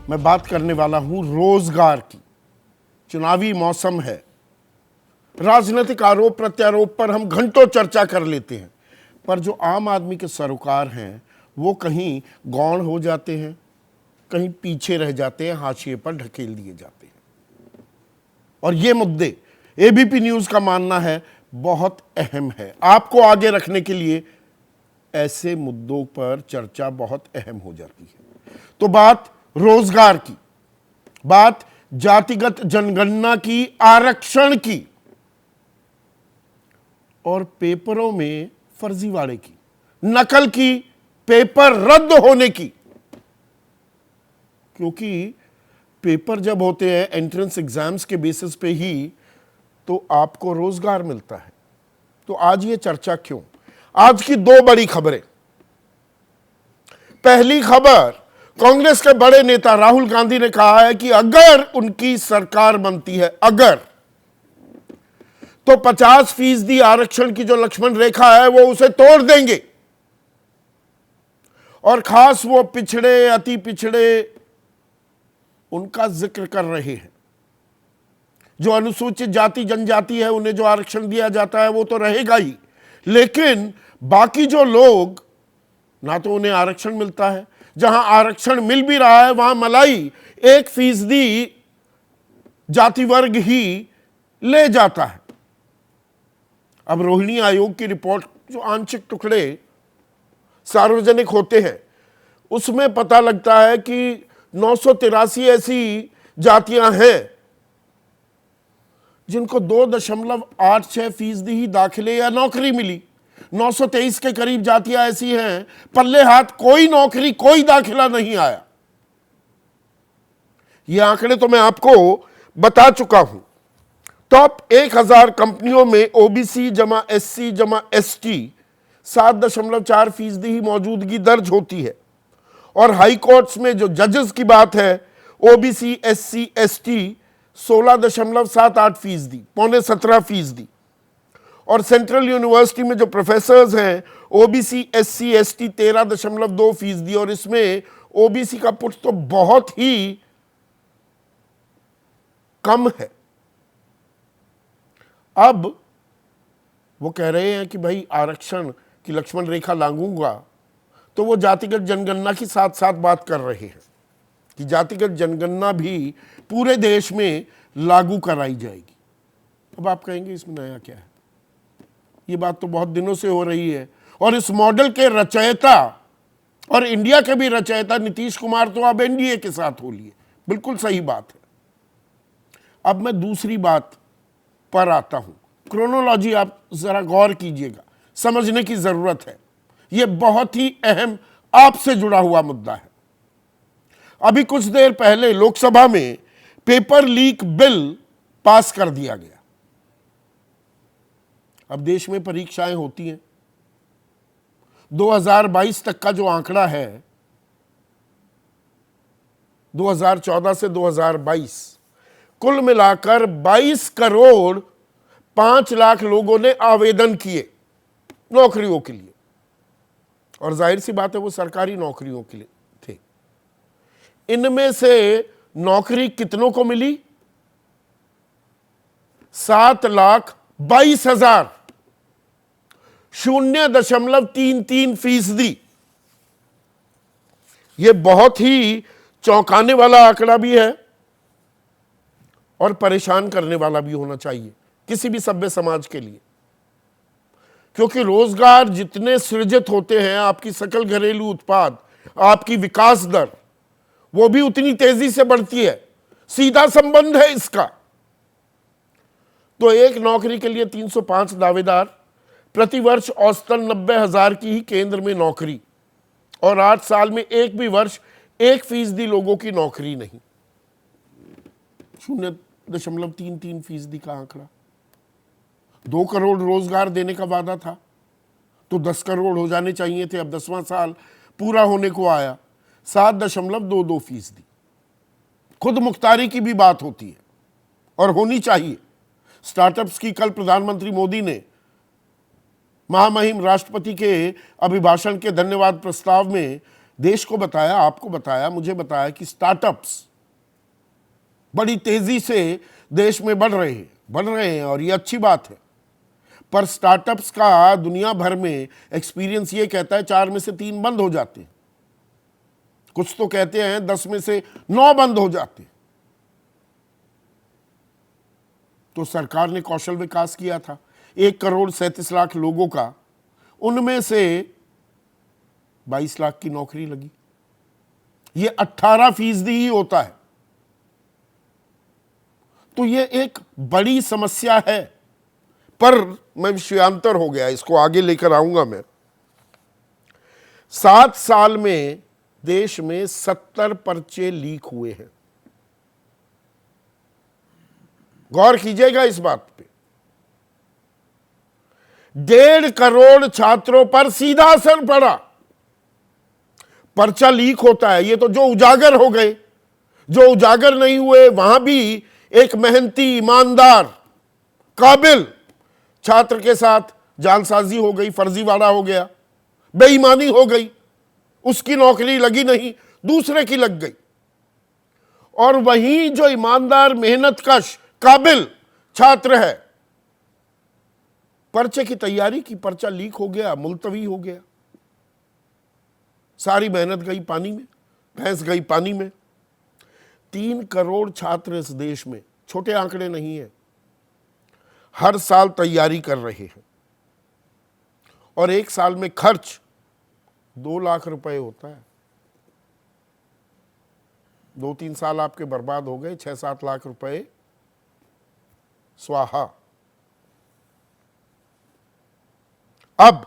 मैं बात करने वाला हूं रोजगार की। चुनावी मौसम है, राजनीतिक आरोप प्रत्यारोप पर हम घंटों चर्चा कर लेते हैं, पर जो आम आदमी के सरोकार हैं वो कहीं गौण हो जाते हैं, कहीं पीछे रह जाते हैं, हाशिए पर ढकेल दिए जाते हैं। और ये मुद्दे एबीपी न्यूज का मानना है बहुत अहम है। आपको आगे रखने के लिए ऐसे मुद्दों पर चर्चा बहुत अहम हो जाती है। तो बात रोजगार की, बात जातिगत जनगणना की, आरक्षण की और पेपरों में फर्जीवाड़े की, नकल की, पेपर रद्द होने की। क्योंकि पेपर जब होते हैं एंट्रेंस एग्जाम्स के बेसिस पे ही तो आपको रोजगार मिलता है। तो आज ये चर्चा क्यों? आज की दो बड़ी खबरें। पहली खबर, कांग्रेस के बड़े नेता राहुल गांधी ने कहा है कि अगर उनकी सरकार बनती है, अगर, तो 50% आरक्षण की जो लक्ष्मण रेखा है वो उसे तोड़ देंगे। और खास वो पिछड़े, अति पिछड़े, उनका जिक्र कर रहे हैं। जो अनुसूचित जाति जनजाति है उन्हें जो आरक्षण दिया जाता है वो तो रहेगा ही, लेकिन बाकी जो लोग, ना तो उन्हें आरक्षण मिलता है, जहां आरक्षण मिल भी रहा है वहां मलाई 1% जाति वर्ग ही ले जाता है। अब रोहिणी आयोग की रिपोर्ट, जो आंशिक टुकड़े सार्वजनिक होते हैं, उसमें पता लगता है कि 983 ऐसी जातियां हैं जिनको 2.86% ही दाखिले या नौकरी मिली। 923 के करीब जातियां ऐसी हैं पल्ले हाथ कोई नौकरी, कोई दाखिला नहीं आया। ये आंकड़े तो मैं आपको बता चुका हूं। टॉप 1000 कंपनियों में ओबीसी जमा एससी जमा एसटी 7.4% ही मौजूदगी दर्ज होती है। और हाई कोर्ट्स में जो जजेस की बात है, ओबीसी एससी एसटी 16.78%, पौने 17%। और सेंट्रल यूनिवर्सिटी में जो प्रोफेसर्स हैं, ओबीसी एससी एसटी 13.2%। और इसमें ओबीसी का पुट तो बहुत ही कम है। अब वो कह रहे हैं कि भाई आरक्षण की लक्ष्मण रेखा लांघूंगा, तो वो जातिगत जनगणना की साथ साथ बात कर रहे हैं कि जातिगत जनगणना भी पूरे देश में लागू कराई जाएगी। अब आप कहेंगे इसमें नया क्या है? ये बात तो बहुत दिनों से हो रही है। और इस मॉडल के रचयिता और इंडिया के भी रचयिता नीतीश कुमार तो अब एनडीए के साथ हो लिए। बिल्कुल सही बात है। अब मैं दूसरी बात पर आता हूं। क्रोनोलॉजी आप जरा गौर कीजिएगा, समझने की जरूरत है। यह बहुत ही अहम, आपसे जुड़ा हुआ मुद्दा है। अभी कुछ देर पहले लोकसभा में पेपर लीक बिल पास कर दिया गया। अब देश में परीक्षाएं होती हैं। 2022 तक का जो आंकड़ा है, 2014 से 2022, कुल मिलाकर 22 करोड़ 5 लाख लोगों ने आवेदन किए नौकरियों के लिए। और जाहिर सी बात है वो सरकारी नौकरियों के लिए थे। इनमें से नौकरी कितनों को मिली? 7,22,000, 0.33%। यह बहुत ही चौंकाने वाला आंकड़ा भी है और परेशान करने वाला भी होना चाहिए किसी भी सभ्य समाज के लिए। क्योंकि रोजगार जितने सृजित होते हैं, आपकी सकल घरेलू उत्पाद, आपकी विकास दर, वो भी उतनी तेजी से बढ़ती है। सीधा संबंध है इसका। तो एक नौकरी के लिए 305 दावेदार, प्रतिवर्ष औसतन 90,000 की ही केंद्र में नौकरी, और 8 साल में एक भी वर्ष 1% लोगों की नौकरी नहीं। 0.33% का आंकड़ा। 2 करोड़ रोजगार देने का वादा था, तो 10 करोड़ हो जाने चाहिए थे। अब 10वां साल पूरा होने को आया, 7.22%। खुद मुख्तारी की भी बात होती है और होनी चाहिए। स्टार्टअप्स की कल प्रधानमंत्री मोदी ने महामहिम राष्ट्रपति के अभिभाषण के धन्यवाद प्रस्ताव में देश को बताया, आपको बताया, मुझे बताया कि स्टार्टअप्स बड़ी तेजी से देश में बढ़ रहे हैं और ये अच्छी बात है। पर स्टार्टअप्स का दुनिया भर में एक्सपीरियंस ये कहता है 4 में से 3 बंद हो जाते हैं, कुछ तो कहते हैं 10 में से 9 बंद हो जाते हैं। तो सरकार ने कौशल विकास किया था 1,37,00,000 लोगों का, उनमें से 22 लाख की नौकरी लगी। ये 18% ही होता है। तो ये एक बड़ी समस्या है, पर मैं विषयांतर हो गया, इसको आगे लेकर आऊंगा मैं। 7 साल में देश में 70 पर्चे लीक हुए हैं। गौर कीजिएगा इस बात पे। 1.5 करोड़ छात्रों पर सीधा असर पड़ा। पर्चा लीक होता है, ये तो जो उजागर हो गए, जो उजागर नहीं हुए वहां भी एक मेहनती, ईमानदार, काबिल छात्र के साथ जालसाजी हो गई, फर्जीवाड़ा हो गया, बेईमानी हो गई, उसकी नौकरी लगी नहीं, दूसरे की लग गई। और वहीं जो ईमानदार, मेहनतकश, काबिल छात्र है, पर्चे की तैयारी की, पर्चा लीक हो गया, मुलतवी हो गया, सारी मेहनत गई पानी में, भैंस गई पानी में। 3 करोड़ छात्र इस देश में, छोटे आंकड़े नहीं है, हर साल तैयारी कर रहे हैं और एक साल में खर्च 2 लाख रुपए होता है। 2-3 साल आपके बर्बाद हो गए, 6-7 लाख रुपए स्वाहा। अब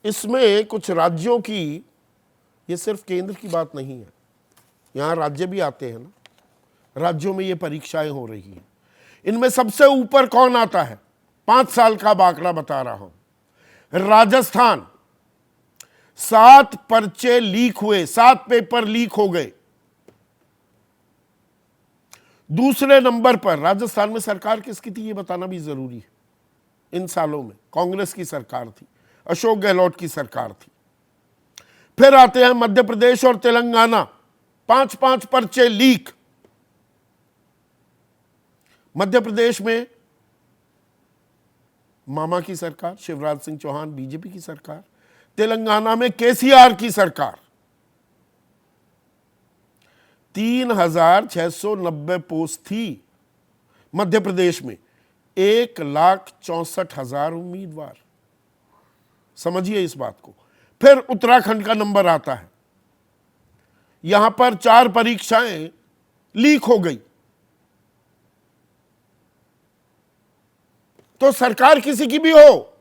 इसमें कुछ राज्यों की, ये सिर्फ केंद्र की बात नहीं है, यहां राज्य भी आते हैं ना, राज्यों में ये परीक्षाएं हो रही हैं। इनमें सबसे ऊपर कौन आता है? 5 साल का आंकड़ा बता रहा हूं। राजस्थान, 7 पर्चे लीक हुए, 7 पेपर लीक हो गए। दूसरे नंबर पर राजस्थान में सरकार किसकी थी ये बताना भी जरूरी है। इन सालों में कांग्रेस की सरकार थी, अशोक गहलोत की सरकार थी। फिर आते हैं मध्य प्रदेश और तेलंगाना, 5-5 पर्चे लीक। मध्य प्रदेश में मामा की सरकार, शिवराज सिंह चौहान, बीजेपी की सरकार। तेलंगाना में केसीआर की सरकार। 3,690 पोस्ट थी मध्य प्रदेश में, 1,64,000 उम्मीदवार। समझिए इस बात को। फिर उत्तराखंड का नंबर आता है, यहां पर 4 परीक्षाएं लीक हो गई। तो सरकार किसी की भी हो,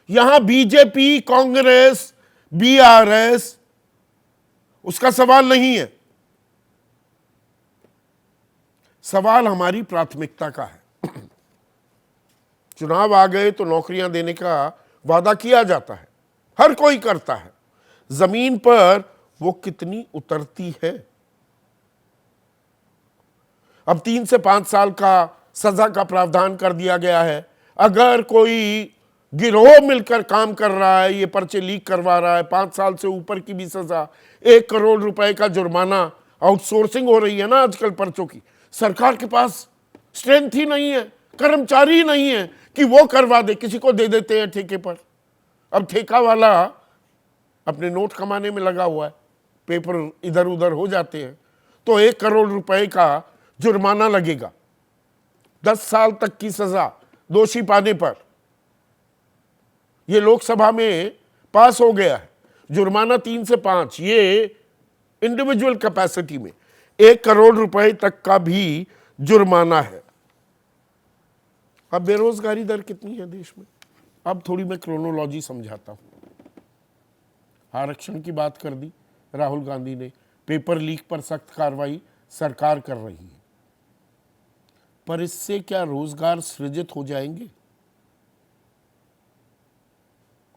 यहां बीजेपी, कांग्रेस, बीआरएस, उसका सवाल नहीं है। सवाल हमारी प्राथमिकता का है। चुनाव आ गए तो नौकरियां देने का वादा किया जाता है, हर कोई करता है। जमीन पर वो कितनी उतरती है? अब 3 से 5 साल का सजा का प्रावधान कर दिया गया है। अगर कोई गिरोह मिलकर काम कर रहा है, ये पर्चे लीक करवा रहा है, 5 साल से ऊपर की भी सजा, 1 करोड़ रुपए का जुर्माना। आउटसोर्सिंग हो रही है ना आजकल पर्चों की। सरकार के पास स्ट्रेंथ ही नहीं है, कर्मचारी नहीं है कि वो करवा दे, किसी को दे देते हैं ठेके पर। अब ठेका वाला अपने नोट कमाने में लगा हुआ है, पेपर इधर उधर हो जाते हैं, तो 1 करोड़ रुपए का जुर्माना लगेगा, 10 साल तक की सजा दोषी पाने पर। यह लोकसभा में पास हो गया है, जुर्माना 3 से 5, ये इंडिविजुअल कैपेसिटी में 1 करोड़ रुपए तक का भी जुर्माना है। अब बेरोजगारी दर कितनी है देश में? अब थोड़ी मैं क्रोनोलॉजी समझाता हूं। आरक्षण की बात कर दी राहुल गांधी ने, पेपर लीक पर सख्त कार्रवाई सरकार कर रही है, पर इससे क्या रोजगार सृजित हो जाएंगे?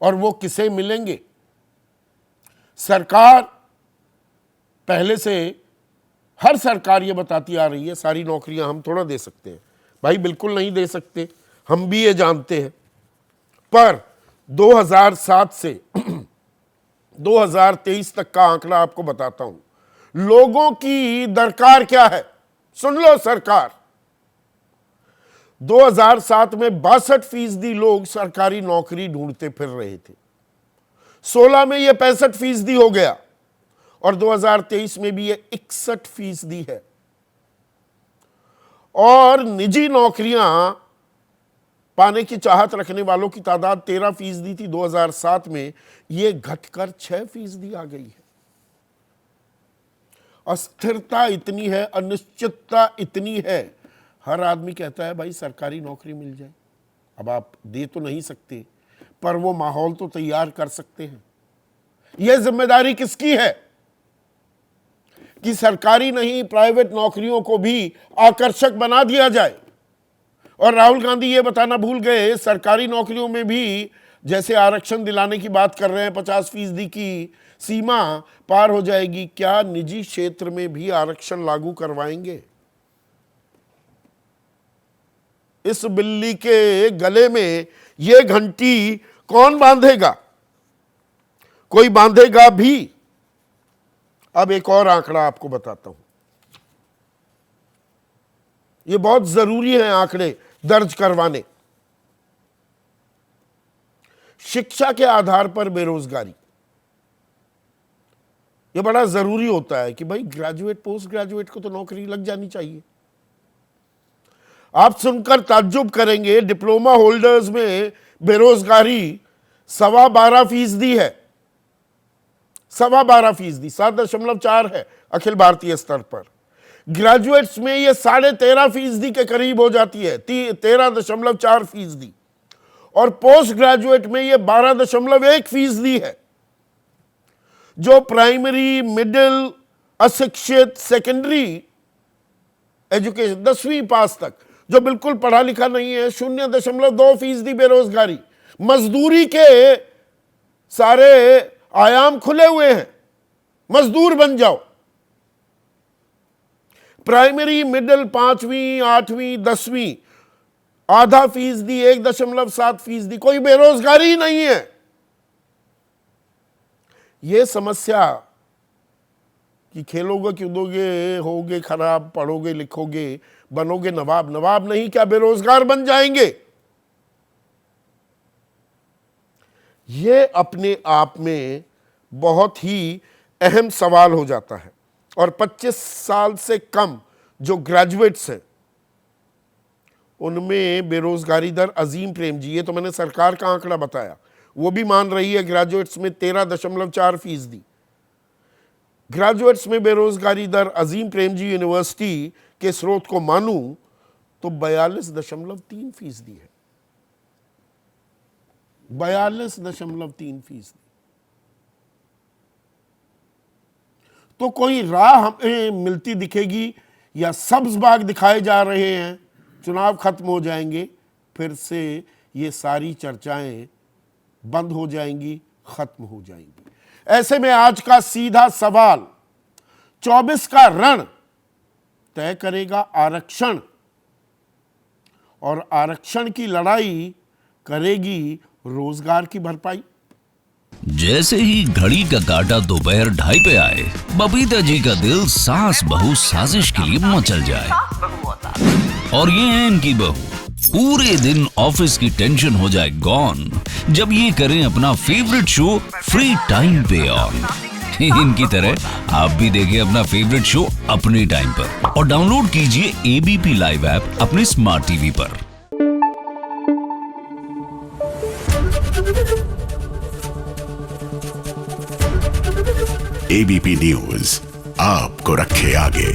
और वो किसे मिलेंगे? सरकार पहले से, हर सरकार ये बताती आ रही है सारी नौकरियां हम थोड़ा दे सकते हैं। भाई बिल्कुल नहीं दे सकते, हम भी ये जानते हैं। पर 2007 से 2023 तक का आंकड़ा आपको बताता हूं। लोगों की दरकार क्या है, सुन लो सरकार। 2007 में 62% लोग सरकारी नौकरी ढूंढते फिर रहे थे, 16 में यह 65% हो गया और 2023 में भी यह 61% है। और निजी नौकरियां पाने की चाहत रखने वालों की तादाद 13% थी 2007 में, यह घटकर 6% आ गई है। अस्थिरता इतनी है, अनिश्चितता इतनी है, हर आदमी कहता है भाई सरकारी नौकरी मिल जाए। अब आप दे तो नहीं सकते, पर वो माहौल तो तैयार कर सकते हैं। यह जिम्मेदारी किसकी है कि सरकारी नहीं प्राइवेट नौकरियों को भी आकर्षक बना दिया जाए। और राहुल गांधी ये बताना भूल गए, सरकारी नौकरियों में भी जैसे आरक्षण दिलाने की बात कर रहे हैं, 50% की सीमा पार हो जाएगी, क्या निजी क्षेत्र में भी आरक्षण लागू करवाएंगे? इस बिल्ली के गले में यह घंटी कौन बांधेगा? कोई बांधेगा भी। अब एक और आंकड़ा आपको बताता हूं, यह बहुत जरूरी है आंकड़े दर्ज करवाने। शिक्षा के आधार पर बेरोजगारी, यह बड़ा जरूरी होता है कि भाई ग्रेजुएट पोस्ट ग्रेजुएट को तो नौकरी लग जानी चाहिए। आप सुनकर ताज्जुब करेंगे, डिप्लोमा होल्डर्स में बेरोजगारी 12.25% है, 12.25%, 7.4 है अखिल भारतीय स्तर पर। ग्रेजुएट्स में यह 13.5% के करीब हो जाती है, 13.4%। और पोस्ट ग्रेजुएट में यह 12.1% है। जो प्राइमरी, मिडिल, अशिक्षित, सेकेंडरी एजुकेशन 10वीं पास तक जो बिल्कुल पढ़ा लिखा नहीं है, 0.2% बेरोजगारी। मजदूरी के सारे आयाम खुले हुए हैं, मजदूर बन जाओ। प्राइमरी, मिडिल 5वीं, 8वीं, 10वीं 0.5%, 1.7%, कोई बेरोजगारी नहीं है। यह समस्या कि खेलोगे कूदोगे, होगे खराब, पढ़ोगे लिखोगे, बनोगे नवाब, नवाब नहीं क्या बेरोजगार बन जाएंगे? यह अपने आप में बहुत ही अहम सवाल हो जाता है। और 25 साल से कम जो ग्रेजुएट्स हैं उनमें बेरोजगारी दर, अजीम प्रेम जी, ये तो मैंने सरकार का आंकड़ा बताया, वो भी मान रही है ग्रेजुएट्स में 13.4%। ग्रेजुएट्स में बेरोजगारी दर, अजीम प्रेम जी यूनिवर्सिटी के स्रोत को मानूं तो 42.3% है, 42.3%। तो कोई राह हमें मिलती दिखेगी या सब्ज बाग दिखाए जा रहे हैं, चुनाव खत्म हो जाएंगे, फिर से ये सारी चर्चाएं बंद हो जाएंगी, खत्म हो जाएंगी। ऐसे में आज का सीधा सवाल, 24 का रण तय करेगा आरक्षण, और आरक्षण की लड़ाई करेगी रोजगार की भरपाई। जैसे ही घड़ी का काटा दोपहर 2:30 पे आए, बबीता जी का दिल सास बहू साजिश के लिए मचल जाए। और ये है इनकी बहू, पूरे दिन ऑफिस की टेंशन हो जाए गॉन जब ये करें अपना फेवरेट शो फ्री टाइम पे ऑन। इनकी तरह आप भी देखें अपना फेवरेट शो अपने टाइम पर और डाउनलोड कीजिए एबीपी लाइव ऐप अपने स्मार्ट टीवी पर। एबीपी न्यूज आपको रखे आगे।